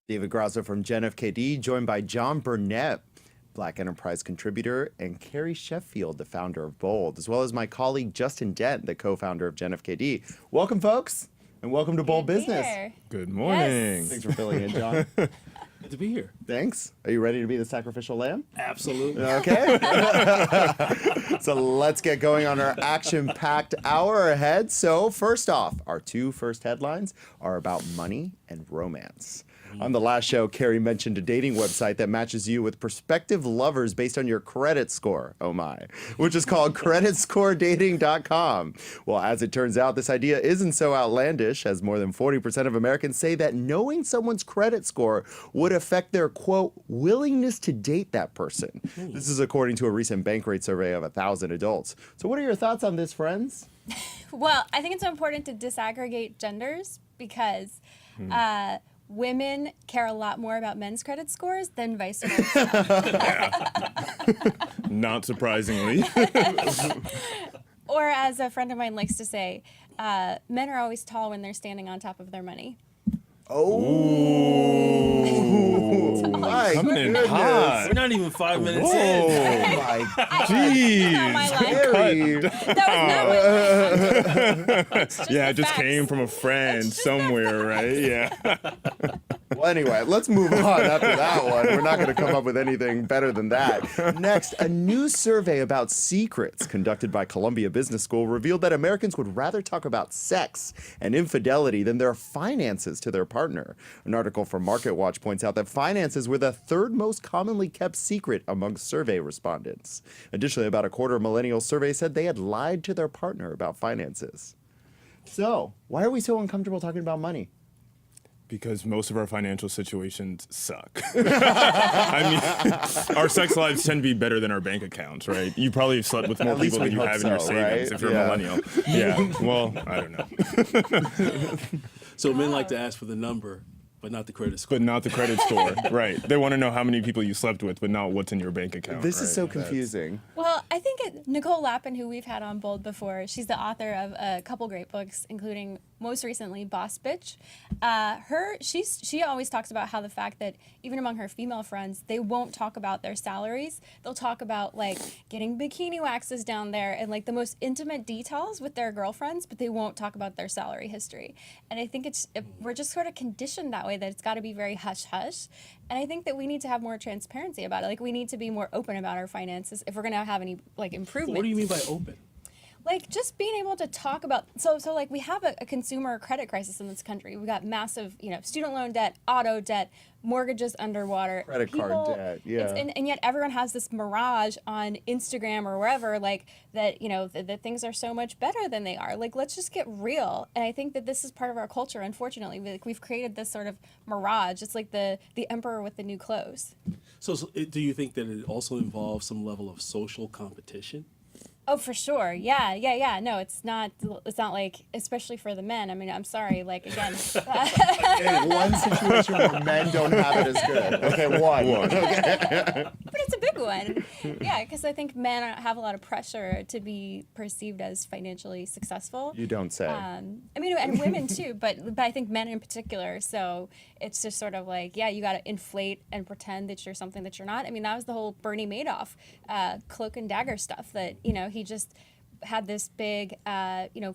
David Grasso from Gen FKD, joined by John Burnett, Black Enterprise contributor, and Carrie Sheffield, the founder of Bold, as well as my colleague Justin Dent, the co-founder of Gen FKD. Welcome, folks, and welcome to Bold Business. Here. Good morning. Thanks for filling in, John. Good to be here. Thanks. Are you ready to be the sacrificial lamb? Absolutely. Okay. So let's get going on our action-packed hour ahead. So first off, our two first headlines are about money and romance. On the last show, Carrie mentioned a dating website that matches you with prospective lovers based on your credit score, oh my, which is called creditscoredating.com. Well, as it turns out, this idea isn't so outlandish, as more than 40% of Americans say that knowing someone's credit score would affect their, quote, willingness to date that person. This is according to a recent Bankrate survey of 1,000 adults. So what are your thoughts on this, friends? Well, I think it's important to disaggregate genders because women care a lot more about men's credit scores than vice versa. Not surprisingly. Or as a friend of mine likes to say, men are always tall when they're standing on top of their money. Oh, my Coming in goodness. hot. We're not even 5 minutes Whoa. in. Oh, my Jeez. Not my line. Carrie. That was not my line. It's just Yeah, the it just facts. came from a friend somewhere, right? Yeah. Well, anyway, let's move on after that one. We're not going to come up with anything better than that. Next, a new survey about secrets conducted by Columbia Business School revealed that Americans would rather talk about sex and infidelity than their finances to their partner. An article from MarketWatch points out that finances were the third most commonly kept secret among survey respondents. Additionally, about a quarter of millennial survey said they had lied to their partner about finances. So, why are we so uncomfortable talking about money? Because most of our financial situations suck. I mean, our sex lives tend to be better than our bank accounts, right? You probably have slept with more At least people than we you hope have in your so, savings right? if you're Yeah. a millennial. Yeah, well, I don't know. So men like to ask for the number, but not the credit score. But not the credit score, right? They want to know how many people you slept with, but not what's in your bank account. This is right? so confusing. Well, I think Nicole Lapin, who we've had on Bold before, she's the author of a couple great books, including most recently Boss Bitch. She always talks about how the fact that even among her female friends, they won't talk about their salaries. They'll talk about like getting bikini waxes down there and like the most intimate details with their girlfriends, but they won't talk about their salary history. And I think we're just sort of conditioned that way, that it's got to be very hush hush. And I think that we need to have more transparency about it. Like we need to be more open about our finances if we're going to have any like improvement. What do you mean by open? Like just being able to talk about, so like we have a consumer credit crisis in this country. We've got massive, student loan debt, auto debt, mortgages underwater. Credit card debt, yeah. And yet everyone has this mirage on Instagram or wherever, like that, that things are so much better than they are. Like, let's just get real. And I think that this is part of our culture, unfortunately. We've created this sort of mirage. It's like the emperor with the new clothes. So do you think that it also involves some level of social competition? Oh, for sure. Yeah. No, it's not like, especially for the men. I mean, I'm sorry. Like, again. In one situation where men don't have it as good. Okay, one. Okay. But it's a big one. Yeah, because I think men have a lot of pressure to be perceived as financially successful. You don't say. I mean, and women too, but I think men in particular. So it's just sort of like, yeah, you got to inflate and pretend that you're something that you're not. I mean, that was the whole Bernie Madoff cloak and dagger stuff that, he just had this big,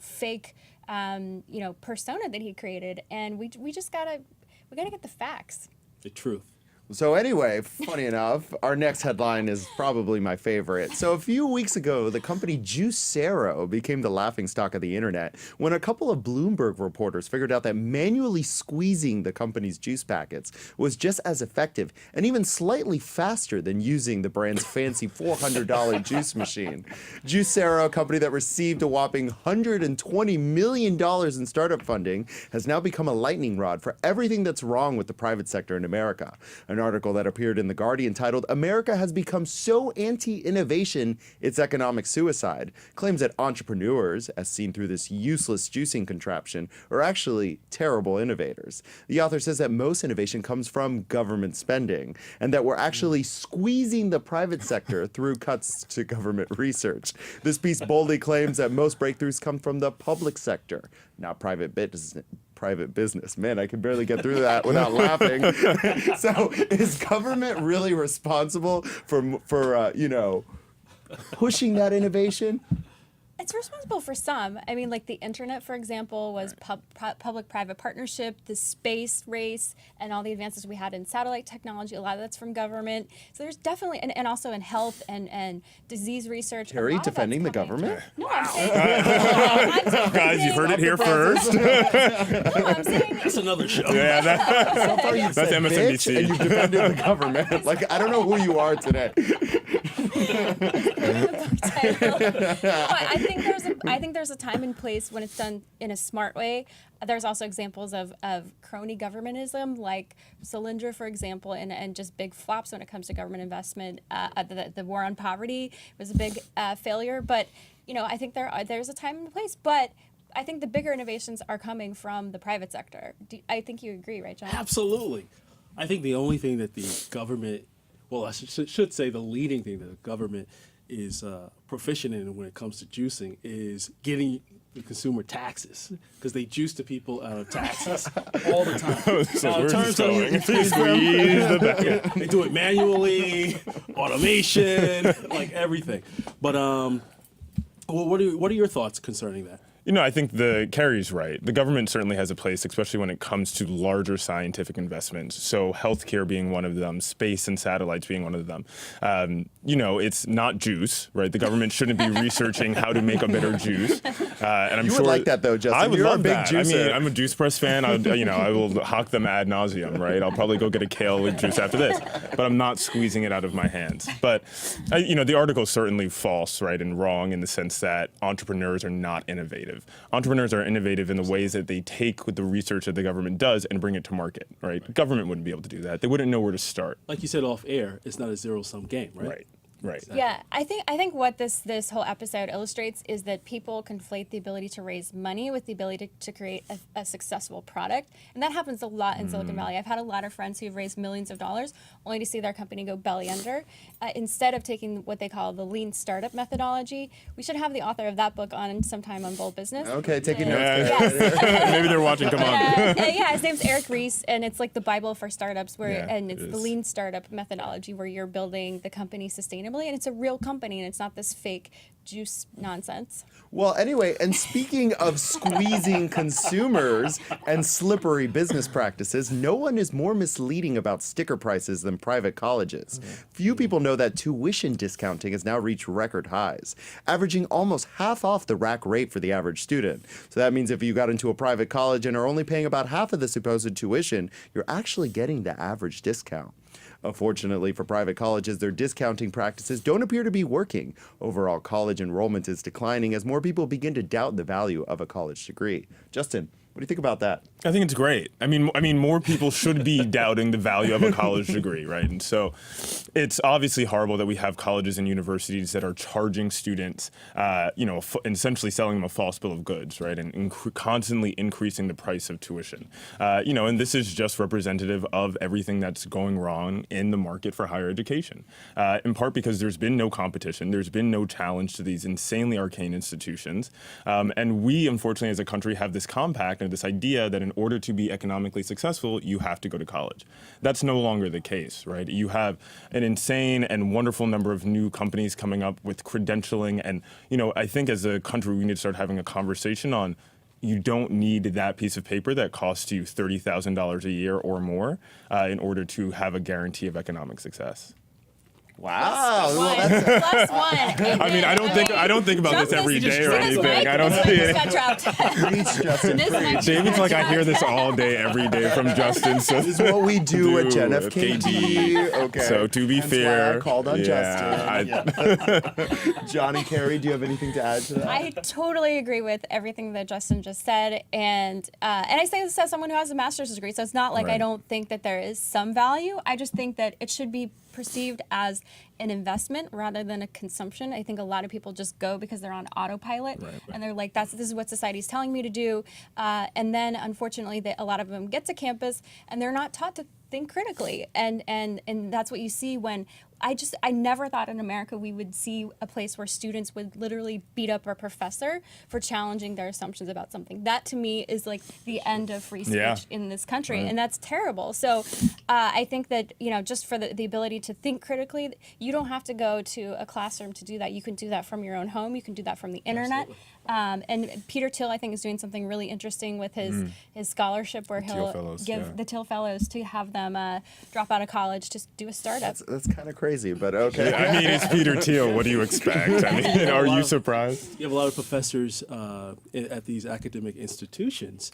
fake, persona that he created. And we just we gotta get the facts. The truth. So anyway, funny enough, our next headline is probably my favorite. So a few weeks ago, the company Juicero became the laughingstock of the internet when a couple of Bloomberg reporters figured out that manually squeezing the company's juice packets was just as effective and even slightly faster than using the brand's fancy $400 juice machine. Juicero, a company that received a whopping $120 million in startup funding, has now become a lightning rod for everything that's wrong with the private sector in America. An article that appeared in The Guardian titled, "America has become so anti-innovation, it's economic suicide," claims that entrepreneurs, as seen through this useless juicing contraption, are actually terrible innovators. The author says that most innovation comes from government spending, and that we're actually squeezing the private sector through cuts to government research. This piece boldly claims that most breakthroughs come from the public sector, not private business. Man, I can barely get through that without laughing. So is government really responsible for pushing that innovation? It's responsible for some. I mean, like the internet, for example, was public-private partnership, the space race, and all the advances we had in satellite technology. A lot of that's from government. So there's definitely, and also in health and disease research. Terry defending the government? No, I'm saying. I'm saying Guys, you heard it here first. No, I'm saying. That's another show. Yeah, So far you that's said MSNBC. bitch and you defended the government. Like, I don't know who you are today. I think there's a time and place when it's done in a smart way. There's also examples of crony governmentism, like Cylinder, for example, and just big flops when it comes to government investment. The war on poverty was a big failure, but I think there's a time and place. But I think the bigger innovations are coming from the private sector. I think you agree, right, John? Absolutely. I think the only thing that the government, well, I should say the leading thing that the government is proficient in when it comes to juicing is getting the consumer taxes, because they juice the people out of taxes all the time. So Now, in where's terms this of going? Squeeze the back. yeah, they do it manually, automation, like everything. But what are your thoughts concerning that? I think Carrie's right. The government certainly has a place, especially when it comes to larger scientific investments. So healthcare being one of them, space and satellites being one of them. It's not juice, right? The government shouldn't be researching how to make a better juice. And I'm You sure would like that though, Justin. I would You're love a big that. juicer. I mean, I'm a Juice Press fan. I will hawk them ad nauseum, right? I'll probably go get a kale juice after this, but I'm not squeezing it out of my hands. But the article is certainly false, right, and wrong in the sense that entrepreneurs are not innovative. Entrepreneurs are innovative in the ways that they take the research that the government does and bring it to market, right? The government wouldn't be able to do that. They wouldn't know where to start. Like you said off air, it's not a zero-sum game, right? Right. Yeah, I think what this whole episode illustrates is that people conflate the ability to raise money with the ability to create a successful product, and that happens a lot in Silicon Valley. I've had a lot of friends who've raised millions of dollars only to see their company go belly under. Instead of taking what they call the lean startup methodology, we should have the author of that book on sometime on Bold Business. Okay, taking notes. Yes. Maybe they're watching. Come on. Yeah, his name's Eric Ries, and it's like the Bible for startups, and it's it the is. lean startup methodology where you're building the company sustainably, and it's a real company, and it's not this fake juice nonsense. Well, anyway, and speaking of squeezing consumers and slippery business practices, no one is more misleading about sticker prices than private colleges. Few people know that tuition discounting has now reached record highs, averaging almost half off the rack rate for the average student. So that means if you got into a private college and are only paying about half of the supposed tuition, you're actually getting the average discount. Unfortunately for private colleges, their discounting practices don't appear to be working. Overall, college enrollment is declining as more people begin to doubt the value of a college degree. Justin, what do you think about that? I think it's great. I mean, more people should be doubting the value of a college degree, right? And so, it's obviously horrible that we have colleges and universities that are charging students, essentially selling them a false bill of goods, right? And constantly increasing the price of tuition. And this is just representative of everything that's going wrong in the market for higher education. In part because there's been no competition, there's been no challenge to these insanely arcane institutions, and we, unfortunately, as a country, have this compact. This idea that in order to be economically successful, you have to go to college. That's no longer the case, right? You have an insane and wonderful number of new companies coming up with credentialing. And, I think as a country, we need to start having a conversation on you don't need that piece of paper that costs you $30,000 a year or more in order to have a guarantee of economic success. Wow. Well, Plus one. I mean, I don't think about this every day or anything. I don't see it. Preach, Justin. David's like, I hear this all day, every day from Justin. So This is what we do at Gen FKD. Okay. So to be Hence why fair, I called on Justin. John and Carrie, do you have anything to add to that? I totally agree with everything that Justin just said, and I say this as someone who has a master's degree, so it's not like I Right. don't think that there is some value. I just think that it should be perceived as an investment rather than a consumption. I think a lot of people just go because they're on autopilot, and they're like, this is what society's telling me to do, and then unfortunately a lot of them get to campus and they're not taught to think critically, and that's what you see when I never thought in America we would see a place where students would literally beat up a professor for challenging their assumptions about something. That to me is like the end of free speech Yeah. in this country, and that's terrible. So I think that, just for the ability to think critically, you don't have to go to a classroom to do that. You can do that from your own home. You can do that from the internet. And Peter Thiel, I think, is doing something really interesting with his scholarship, where Thiel he'll Fellows, give yeah. the Thiel Fellows to have them drop out of college to do a startup. That's kind of crazy, but okay. I mean, it's Peter Thiel. What do you expect? I mean, are you surprised? You have a lot of professors at these academic institutions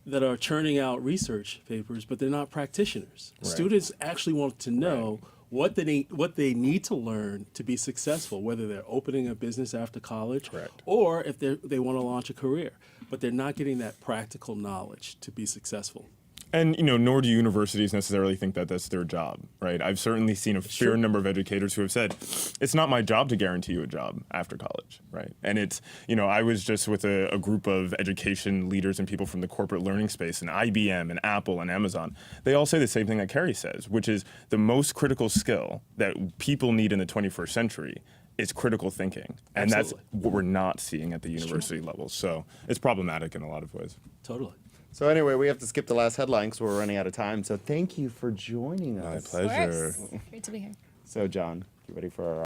that are churning out research papers, but they're not practitioners. Students actually want to know what they need to learn to be successful, whether they're opening a business after college, or if they want to launch a career. But they're not getting that practical knowledge to be successful. And nor do universities necessarily think that that's their job, right? I've certainly seen a fair number of educators who have said, it's not my job to guarantee you a job after college, right? And it's, I was just with a group of education leaders and people from the corporate learning space, and IBM and Apple and Amazon. They all say the same thing that Carrie says, which is the most critical skill that people need in the 21st century is critical thinking. And that's what we're not seeing at the university level. So it's problematic in a lot of ways. Totally. So anyway, we have to skip the last headline because we're running out of time. So thank you for joining us. My pleasure. Of course. Great to be here. So John, you ready for our